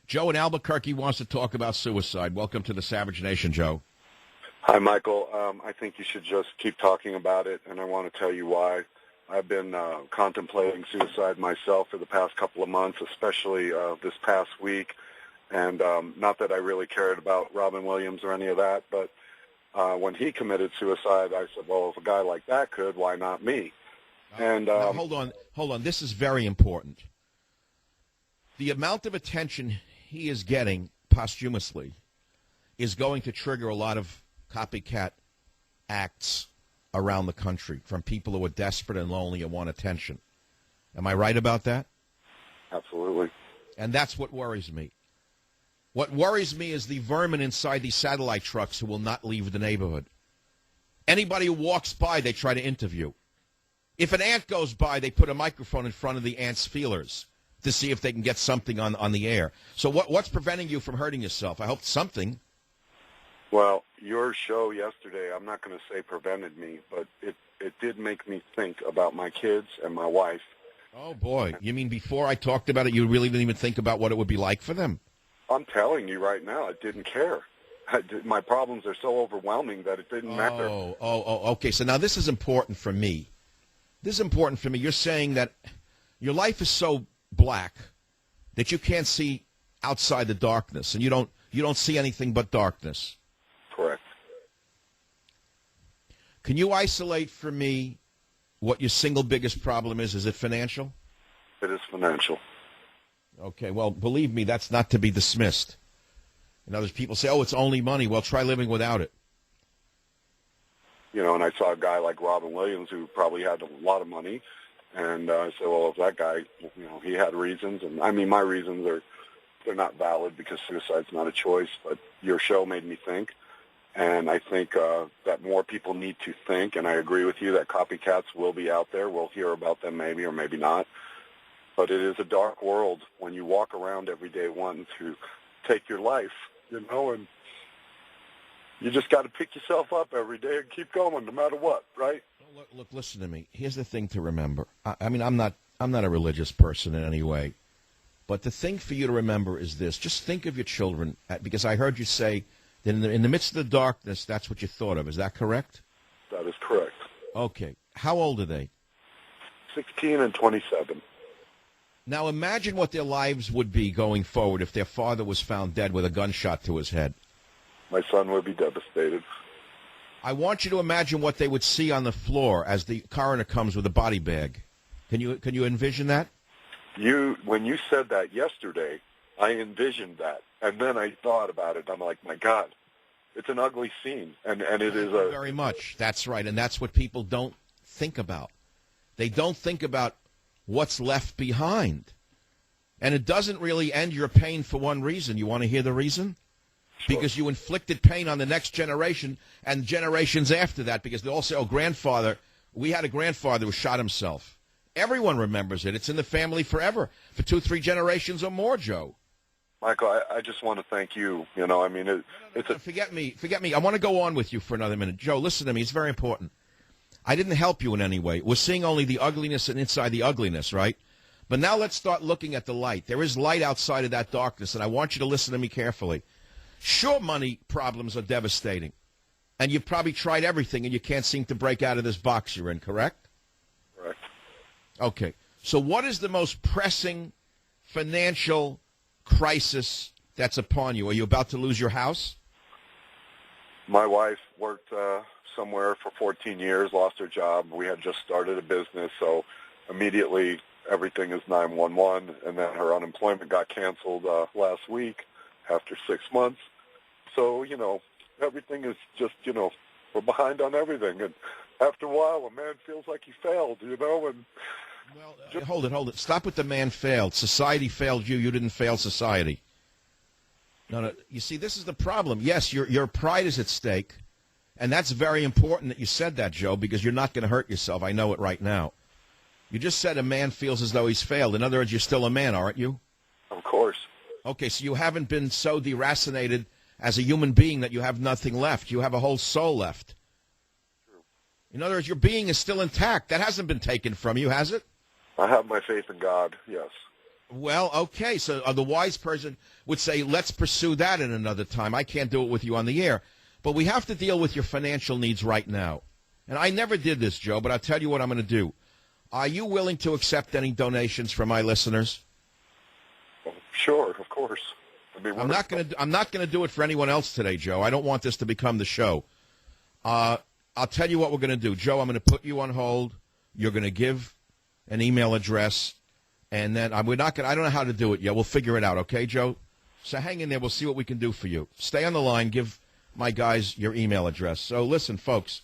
Joe in Albuquerque wants to talk about suicide. Welcome to the Savage Nation, Joe. Hi, Michael. I think you should just keep talking about it, and I want to tell you why. I've been contemplating suicide myself for the past couple of months, especially this past week. And not that I really cared about Robin Williams or any of that, but when he committed suicide, I said, well, if a guy like that could, why not me? And now, hold on. This is very important. The amount of attention he is getting posthumously is going to trigger a lot of copycat acts around the country from people who are desperate and lonely and want attention. Am I right about that? Absolutely. And that's what worries me. What worries me is the vermin inside these satellite trucks who will not leave the neighborhood. Anybody who walks by, they try to interview. If an ant goes by, they put a microphone in front of the ant's feelers to see if they can get something on the air. So what's preventing you from hurting yourself? I hope something. Well, your show yesterday, I'm not going to say prevented me, but it did make me think about my kids and my wife. Oh, boy. You mean before I talked about it, you really didn't even think about what it would be like for them? I'm telling you right now, I didn't care. My problems are so overwhelming that it didn't matter. Okay. So now this is important for me. You're saying that your life is so black that you can't see outside the darkness, and you don't see anything but darkness. Correct. Can you isolate for me what your single biggest problem is? Is it financial? It is financial. Okay, well, believe me, that's not to be dismissed. And others people say, oh, it's only money. Well, try living without it. You know, and I saw a guy like Robin Williams who probably had a lot of money, and I said, well, if that guy, you know, he had reasons, and I mean, my reasons they're not valid because suicide's not a choice, but your show made me think. And I think that more people need to think, and I agree with you that copycats will be out there. We'll hear about them maybe or maybe not. But it is a dark world when you walk around every day wanting to take your life, you know, and you just got to pick yourself up every day and keep going no matter what, right? Look, listen to me. Here's the thing to remember. I mean, I'm not a religious person in any way. But the thing for you to remember is this. Just think of your children, because I heard you say that in the midst of the darkness, that's what you thought of. Is that correct? That is correct. Okay. How old are they? 16 and 27. Now imagine what their lives would be going forward if their father was found dead with a gunshot to his head. My son would be devastated. I want you to imagine what they would see on the floor as the coroner comes with a body bag. Can you envision that? When you said that yesterday, I envisioned that, and then I thought about it. I'm like, my God, it's an ugly scene, and it is a very much. That's right, and that's what people don't think about. They don't think about what's left behind, and it doesn't really end your pain for one reason. You want to hear the reason? Sure. Because you inflicted pain on the next generation and generations after that. Because they all say, "Oh, we had a grandfather who shot himself." Everyone remembers it. It's in the family forever, for 2-3 generations or more, Joe. Michael, I just want to thank you. You know, I mean, Forget me. I want to go on with you for another minute. Joe, listen to me. It's very important. I didn't help you in any way. We're seeing only the ugliness and inside the ugliness, right? But now let's start looking at the light. There is light outside of that darkness, and I want you to listen to me carefully. Sure, money problems are devastating, and you've probably tried everything, and you can't seem to break out of this box you're in, correct? Correct. Okay. So what is the most pressing financial crisis that's upon you? Are you about to lose your house? My wife worked somewhere for 14 years, lost her job. We had just started a business, so immediately everything is 911, and then her unemployment got canceled last week after 6 months. So, you know, everything is just, you know, we're behind on everything. And after a while, a man feels like he failed, you know. And well, hold it. Stop with the man failed. Society failed you. You didn't fail society. No. You see, this is the problem. Yes, your pride is at stake, and that's very important that you said that, Joe, because you're not going to hurt yourself. I know it right now. You just said a man feels as though he's failed. In other words, you're still a man, aren't you? Of course. Okay, so you haven't been so deracinated as a human being that you have nothing left. You have a whole soul left. True. In other words, your being is still intact. That hasn't been taken from you, has it? I have my faith in God, yes. Well, okay, so the wise person would say, let's pursue that in another time. I can't do it with you on the air. But we have to deal with your financial needs right now. And I never did this, Joe, but I'll tell you what I'm going to do. Are you willing to accept any donations from my listeners? Well, sure, of course. I'm not going to do it for anyone else today, Joe. I don't want this to become the show. I'll tell you what we're going to do. Joe, I'm going to put you on hold. You're going to give an email address, and then we're not going. I don't know how to do it yet. We'll figure it out, okay, Joe? So hang in there. We'll see what we can do for you. Stay on the line. Give my guys your email address. So listen, folks,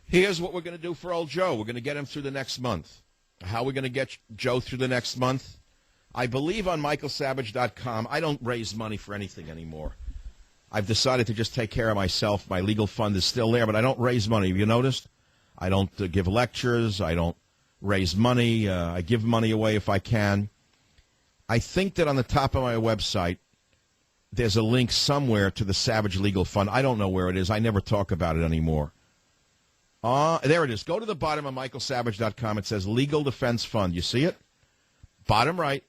here's what we're going to do for old Joe. We're going to get him through the next month. How are we going to get Joe through the next month? I believe on michaelsavage.com. I don't raise money for anything anymore. I've decided to just take care of myself. My legal fund is still there, but I don't raise money. Have you noticed? I don't give lectures. I don't raise money. I give money away if I can. I think that on the top of my website, there's a link somewhere to the Savage Legal Fund. I don't know where it is. I never talk about it anymore. There it is. Go to the bottom of michaelsavage.com. It says Legal Defense Fund. You see it? Bottom right,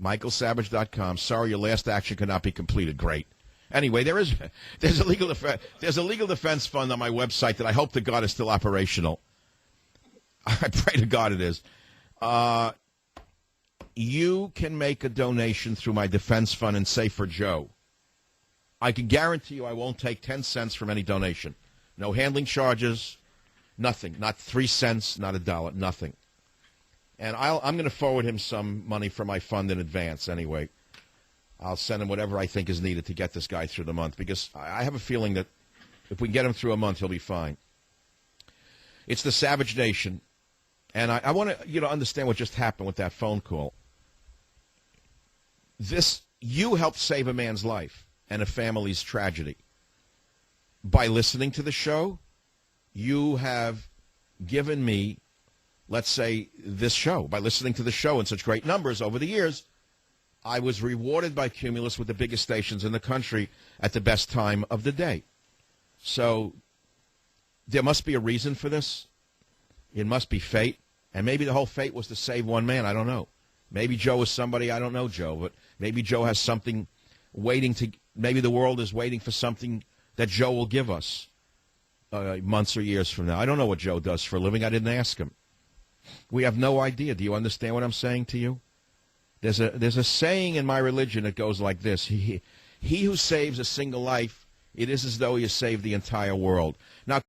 michaelsavage.com. Sorry, your last action cannot be completed. Great. Anyway, there's a legal defense fund on my website that I hope to God is still operational. I pray to God it is. You can make a donation through my defense fund and say for Joe. I can guarantee you I won't take 10 cents from any donation. No handling charges, nothing. Not 3 cents, not $1, nothing. And I'm going to forward him some money from my fund in advance anyway. I'll send him whatever I think is needed to get this guy through the month, because I have a feeling that if we can get him through a month, he'll be fine. It's the Savage Nation, and I want to understand what just happened with that phone call. You helped save a man's life and a family's tragedy. By listening to the show, you have given me, let's say, this show. By listening to the show in such great numbers over the years, I was rewarded by Cumulus with the biggest stations in the country at the best time of the day. So there must be a reason for this. It must be fate. And maybe the whole fate was to save one man. I don't know. Maybe Joe is somebody. I don't know Joe. But maybe Joe has something waiting to – maybe the world is waiting for something that Joe will give us months or years from now. I don't know what Joe does for a living. I didn't ask him. We have no idea. Do you understand what I'm saying to you? There's a saying in my religion that goes like this: He who saves a single life, it is as though he has saved the entire world. Now,